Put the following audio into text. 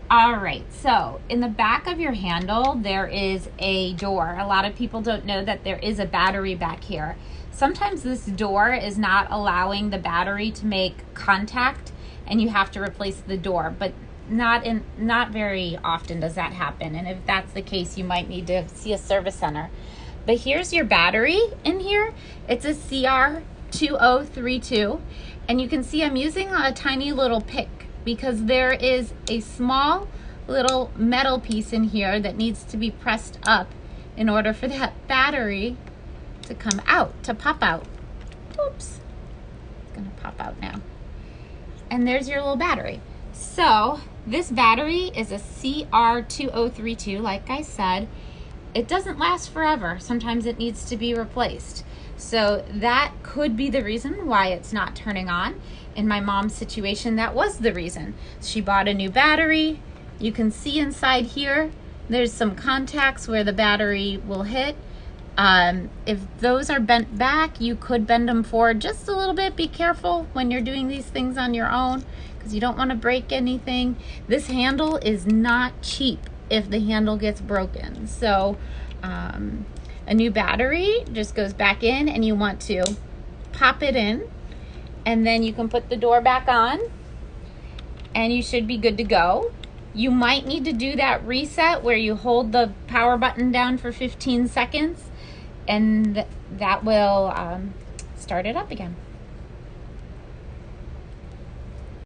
All right, so in the back of your handle, there is a door. A lot of people don't know that there is a battery back here. Sometimes this door is not allowing the battery to make contact and you have to replace the door, but not very often does that happen. And if that's the case, you might need to see a service center. But here's your battery in here. It's a CR2032, and you can see I'm using a tiny little pick because there is a small little metal piece in here that needs to be pressed up in order for that battery to come out, to pop out. Oops, it's gonna pop out now. And there's your little battery. So this battery is a CR2032, like I said. It doesn't last forever. Sometimes it needs to be replaced. So that could be the reason why it's not turning on. In my mom's situation, that was the reason. She bought a new battery. You can see inside here, there's some contacts where the battery will hit. If those are bent back, you could bend them forward just a little bit. Be careful when you're doing these things on your own because you don't want to break anything. This handle is not cheap if the handle gets broken. So a new battery just goes back in and you want to pop it in, and then you can put the door back on and you should be good to go. You might need to do that reset where you hold the power button down for 15 seconds and that will start it up again.